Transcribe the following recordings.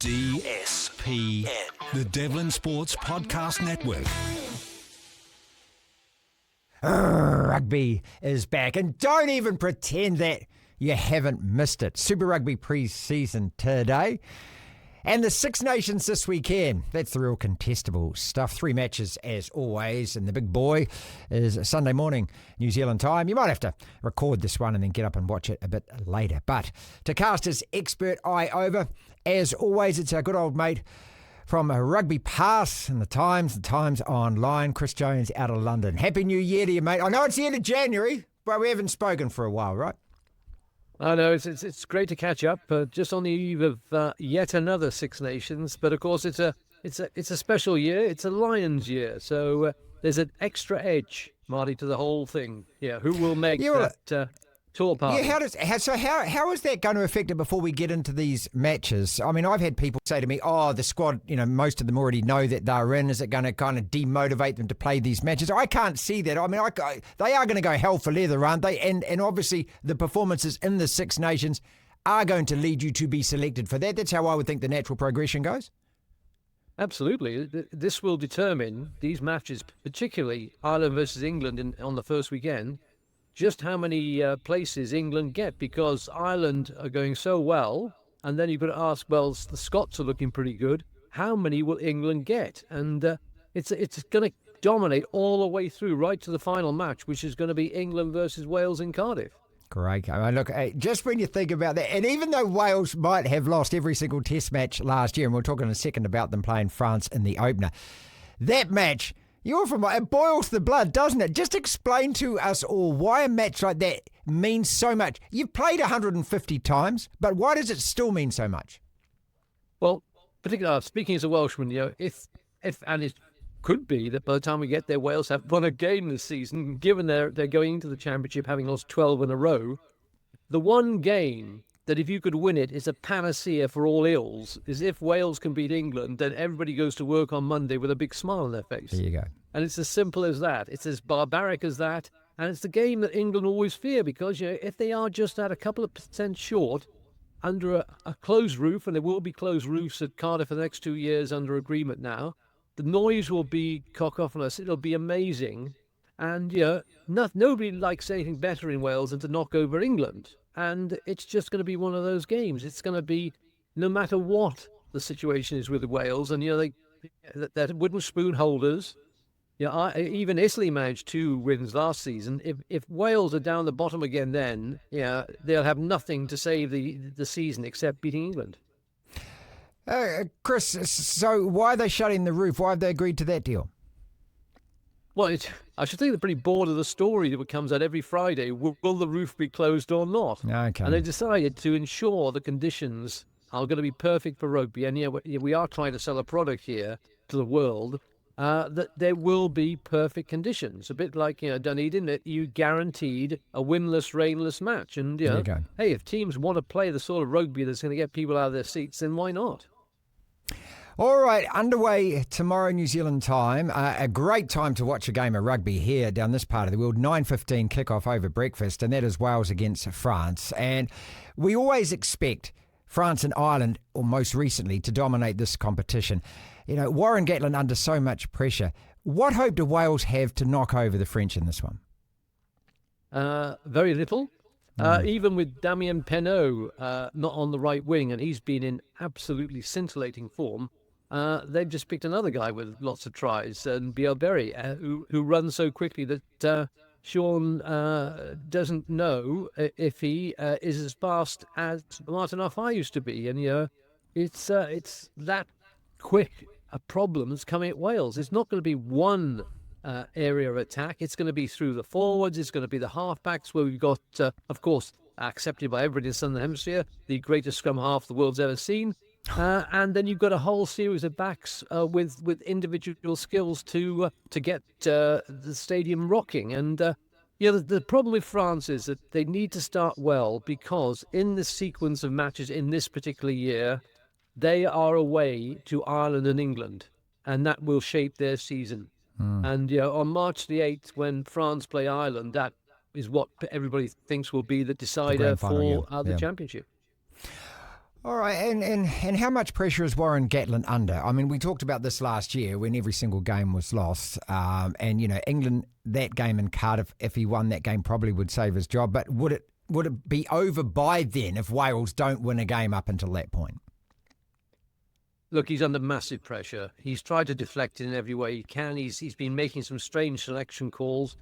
DSPN, the Devlin Sports Podcast Network. Rugby is back, and don't even pretend that you haven't missed it. Super Rugby pre-season today. And the Six Nations this weekend. That's the real contestable stuff. 3 matches as always. And the big boy is Sunday morning, New Zealand time. You might have to record this one and then get up and watch it a bit later. But to cast his expert eye over, as always, it's our good old mate from Rugby Pass and the Times Online, Chris Jones out of London. Happy New Year to you, mate. I know it's the end of January, but we haven't spoken for a while, right? I know, it's great to catch up, just on the eve of yet another Six Nations. But of course, it's a special year. It's a Lions year, so there's an extra edge, Marty, to the whole thing. Yeah, who will make that tour party? Yeah, how is that going to affect it before we get into these matches? I mean, I've had people say to me, "Oh, the squad, most of them already know that they're in. Is it going to kind of demotivate them to play these matches?" I can't see that. I mean, they are going to go hell for leather, aren't they? And obviously the performances in the Six Nations are going to lead you to be selected for that. That's how I would think the natural progression goes. Absolutely. This will determine these matches, particularly Ireland versus England on the first weekend, just how many places England get, because Ireland are going so well, and then you've got to ask, well, the Scots are looking pretty good. How many will England get? And it's going to dominate all the way through, right to the final match, which is going to be England versus Wales in Cardiff. Great. I mean, look, just when you think about that, and even though Wales might have lost every single test match last year, and we'll talk in a second about them playing France in the opener, that match, it boils the blood, doesn't it? Just explain to us all why a match like that means so much. You've played 150 times, but why does it still mean so much? Well, particularly speaking as a Welshman, if and it could be that by the time we get there, Wales have won a game this season, given they're going into the championship having lost 12 in a row. The one game that if you could win it is a panacea for all ills, is if Wales can beat England, then everybody goes to work on Monday with a big smile on their face. There you go. And it's as simple as that. It's as barbaric as that. And it's the game that England always fear, because if they are just at a couple of % short under a closed roof, and there will be closed roofs at Cardiff for the next 2 years under agreement now, the noise will be cacophonous. It'll be amazing. And nobody likes anything better in Wales than to knock over England. And it's just going to be one of those games. It's going to be, no matter what the situation is with Wales, and that wooden spoon holders. Even Italy managed 2 wins last season. If Wales are down the bottom again, then they'll have nothing to save the season except beating England. Chris, so why are they shutting the roof? Why have they agreed to that deal? Well, I should think they're pretty bored of the story that comes out every Friday. Will the roof be closed or not? Okay. And they decided to ensure the conditions are going to be perfect for rugby. And we are trying to sell a product here to the world that there will be perfect conditions. A bit like Dunedin, that you guaranteed a winless, rainless match. And there you go. Hey, if teams want to play the sort of rugby that's going to get people out of their seats, then why not? All right, underway tomorrow, New Zealand time. A great time to watch a game of rugby here down this part of the world. 9:15 kickoff over breakfast, and that is Wales against France. And we always expect France and Ireland, or most recently, to dominate this competition. Warren Gatland under so much pressure. What hope do Wales have to knock over the French in this one? Very little. Even with Damien Penaud not on the right wing, and he's been in absolutely scintillating form, they've just picked another guy with lots of tries, and Bielberry, who runs so quickly that Sean doesn't know if he is as fast as Martin Afai used to be. And it's that quick a problem that's coming at Wales. It's not going to be one area of attack. It's going to be through the forwards. It's going to be the halfbacks, where we've got, of course, accepted by everybody in the Southern Hemisphere, the greatest scrum half the world's ever seen. And then you've got a whole series of backs with individual skills to get the stadium rocking. And the problem with France is that they need to start well, because in the sequence of matches in this particular year, they are away to Ireland and England, and that will shape their season. And on March the 8th, when France play Ireland, that is what everybody thinks will be the decider for the championship. All right, and how much pressure is Warren Gatland under? I mean, we talked about this last year when every single game was lost, and England, that game in Cardiff, if he won that game, probably would save his job. But would it be over by then if Wales don't win a game up until that point? Look, he's under massive pressure. He's tried to deflect it in every way he can. He's been making some strange selection calls.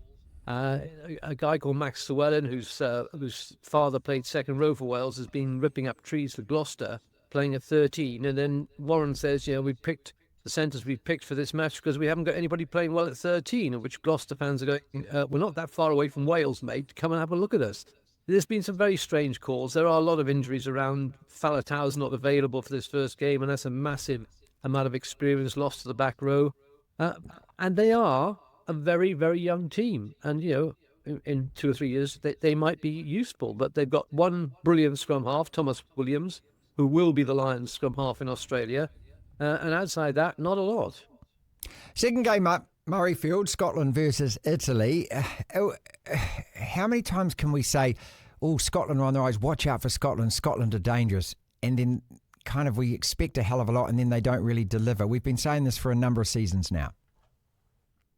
A guy called Max Llewellyn, whose father played second row for Wales, has been ripping up trees for Gloucester, playing at 13. And then Warren says, we've picked the centres we've picked for this match because we haven't got anybody playing well at 13, of which Gloucester fans are going, we're not that far away from Wales, mate. Come and have a look at us. There's been some very strange calls. There are a lot of injuries around. Faletau's not available for this first game, and that's a massive amount of experience lost to the back row. And they are a very, very young team. And, in 2 or 3 years, they might be useful. But they've got one brilliant scrum half, Thomas Williams, who will be the Lions scrum half in Australia. And outside that, not a lot. Second game up, Murrayfield, Scotland versus Italy. How many times can we say, Scotland are on the rise, watch out for Scotland, Scotland are dangerous, and then kind of we expect a hell of a lot and then they don't really deliver? We've been saying this for a number of seasons now.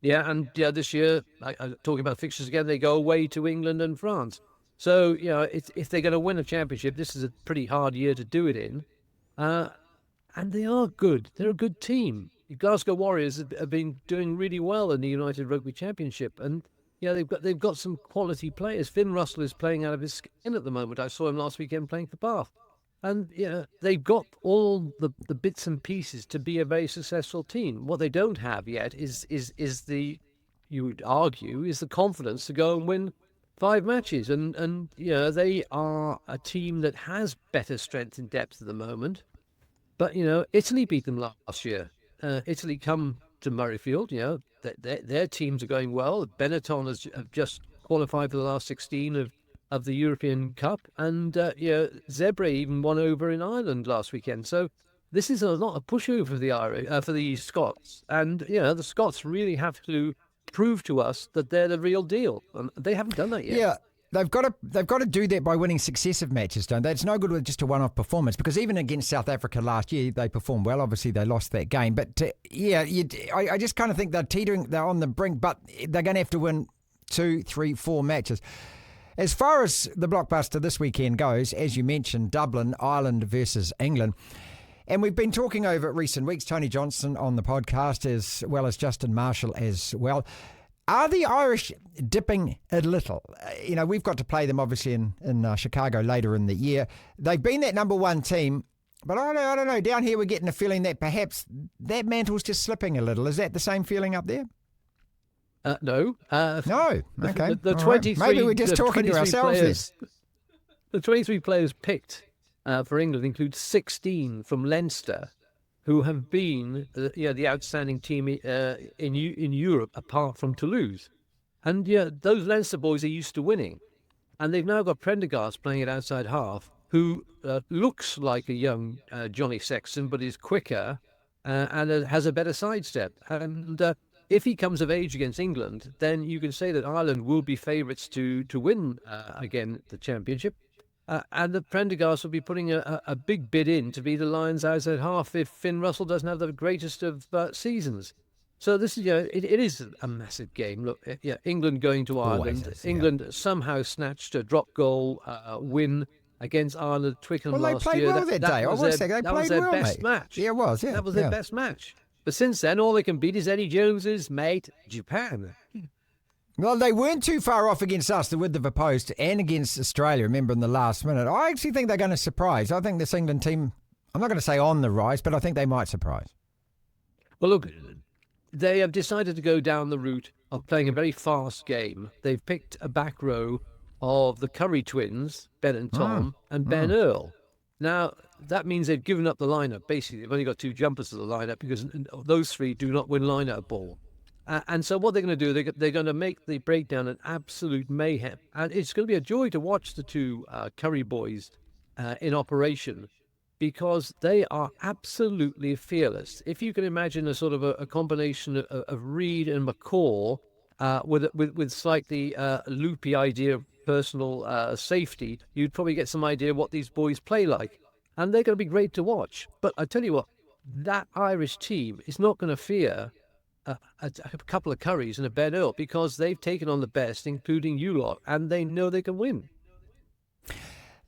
Yeah, and this year, talking about fixtures again, they go away to England and France. So, if they're going to win a championship, this is a pretty hard year to do it in. And they are good. They're a good team. The Glasgow Warriors have been doing really well in the United Rugby Championship. And, they've got some quality players. Finn Russell is playing out of his skin at the moment. I saw him last weekend playing for Bath. And, they've got all the bits and pieces to be a very successful team. What they don't have yet is you would argue, is the confidence to go and win 5 matches. And they are a team that has better strength and depth at the moment. But, Italy beat them last year. Italy come to Murrayfield, their teams are going well. Benetton have just qualified for the last 16 of the European Cup. And, Zebre even won over in Ireland last weekend. So this is not a pushover for the Scots. And, the Scots really have to prove to us that they're the real deal. And they haven't done that yet. Yeah. They've got to do that by winning successive matches, don't they? It's no good with just a one-off performance, because even against South Africa last year, they performed well. Obviously, they lost that game. But, I just kind of think they're teetering, they're on the brink, but they're going to have to win 2, 3, 4 matches. As far as the blockbuster this weekend goes, as you mentioned, Dublin, Ireland versus England. And we've been talking over recent weeks, Tony Johnson on the podcast, as well as Justin Marshall as well. Are the Irish dipping a little? We've got to play them, obviously, in Chicago later in the year. They've been that number one team, but I don't know. Down here, we're getting a feeling that perhaps that mantle's just slipping a little. Is that the same feeling up there? No. No. Okay. The 23, right. Maybe we're just talking to ourselves. The 23 players picked for England include 16 from Leinster, who have been the outstanding team in Europe, apart from Toulouse. And those Leinster boys are used to winning. And they've now got Prendergast playing at outside half, who looks like a young Johnny Sexton, but is quicker and has a better sidestep. And if he comes of age against England, then you can say that Ireland will be favourites to win again the championship. And the Prendergast will be putting a big bid in to be the Lions outside half if Finn Russell doesn't have the greatest of seasons. So this is, it is a massive game. Look, England going to Ireland. Is, England somehow snatched a drop goal win against Ireland at Twickenham last year. Well, they played well that day. That was their best match. Yeah, it was. Yeah, that was their best match. But since then, all they can beat is Eddie Jones's mate, Japan. Well, they weren't too far off against us, the width of a post, and against Australia, remember, in the last minute. I actually think they're going to surprise. I think this England team, I'm not going to say on the rise, but I think they might surprise. Well, look, they have decided to go down the route of playing a very fast game. They've picked a back row of the Curry twins, Ben and Tom, and Ben Earl. Now, that means they've given up the lineup. Basically, they've only got 2 jumpers to the lineup because those 3 do not win lineup ball. And so what they're going to do, they're going to make the breakdown an absolute mayhem. And it's going to be a joy to watch the 2 Curry boys in operation, because they are absolutely fearless. If you can imagine a sort of a combination of Reid and McCaw with slightly loopy idea of personal safety, you'd probably get some idea what these boys play like. and they're going to be great to watch. But I tell you what, that Irish team is not going to fear a couple of curries and a Ben Earl, because they've taken on the best, including you lot, and they know they can win.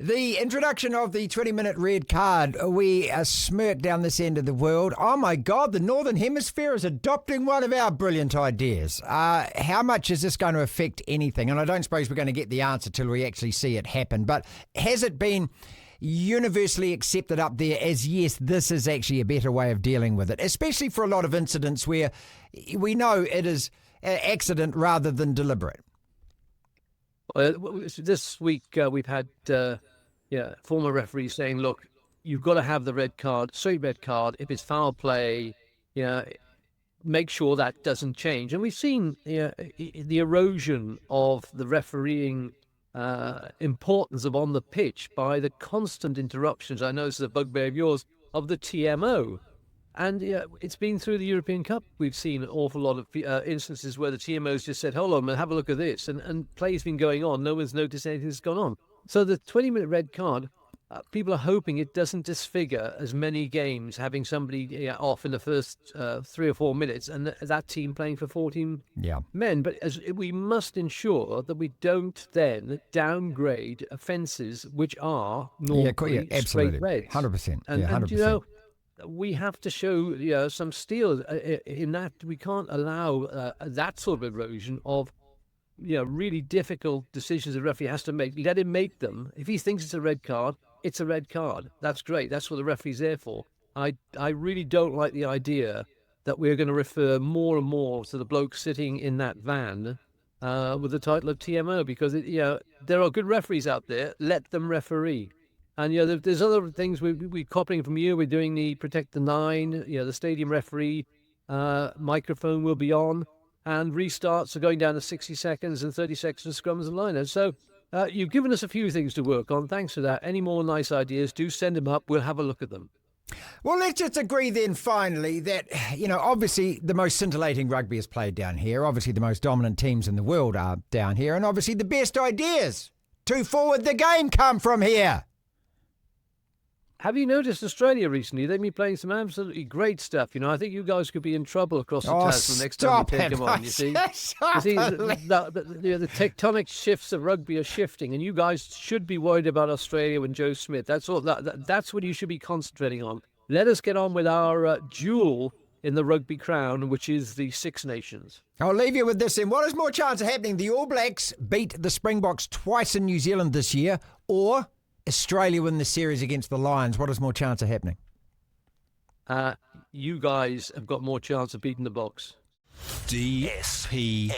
The introduction of the 20-minute red card, we smirk down this end of the world. Oh my God, the Northern Hemisphere is adopting one of our brilliant ideas. How much is this going to affect anything? And I don't suppose we're going to get the answer till we actually see it happen. But has it been universally accepted up there as, yes, this is actually a better way of dealing with it, especially for a lot of incidents where we know it is an accident rather than deliberate? This week we've had former referees saying, look, you've got to have the red card, straight red card. If it's foul play, make sure that doesn't change. And we've seen the erosion of the refereeing importance of on the pitch by the constant interruptions. I know this is a bugbear of yours, of the TMO. And it's been through the European Cup. We've seen an awful lot of instances where the TMO's just said, hold on, have a look at this. And play's been going on. No one's noticed anything's gone on. So the 20-minute red card, people are hoping it doesn't disfigure as many games, having somebody off in the first 3 or 4 minutes and that team playing for 14 men. But we must ensure that we don't then downgrade offences which are normally straight reds. 100%. And 100%. We have to show some steel in that. We can't allow that sort of erosion of really difficult decisions the referee has to make. Let him make them. If he thinks it's a red card, it's a red card. That's great. That's what the referee's there for. I really don't like the idea that we're going to refer more and more to the bloke sitting in that van with the title of TMO, because there are good referees out there. Let them referee. And there's other things we're copying from you. We're doing the Protect the Nine. The stadium referee microphone will be on, and restarts are going down to 60 seconds and 30 seconds of scrums and liners. So you've given us a few things to work on. Thanks for that. Any more nice ideas, do send them up. We'll have a look at them. Well, let's just agree then finally that, obviously the most scintillating rugby is played down here. Obviously the most dominant teams in the world are down here. And obviously the best ideas to forward the game come from here. Have you noticed Australia recently? They've been playing some absolutely great stuff. I think you guys could be in trouble across the Tasman next time you take them on. You see, the tectonic shifts of rugby are shifting, and you guys should be worried about Australia and Joe Smith. That's all. That's what you should be concentrating on. Let us get on with our jewel in the rugby crown, which is the Six Nations. I'll leave you with this then. What is more chance of happening? The All Blacks beat the Springboks twice in New Zealand this year, or Australia win the series against the Lions? What is more chance of happening? You guys have got more chance of beating the Boks. DSPN.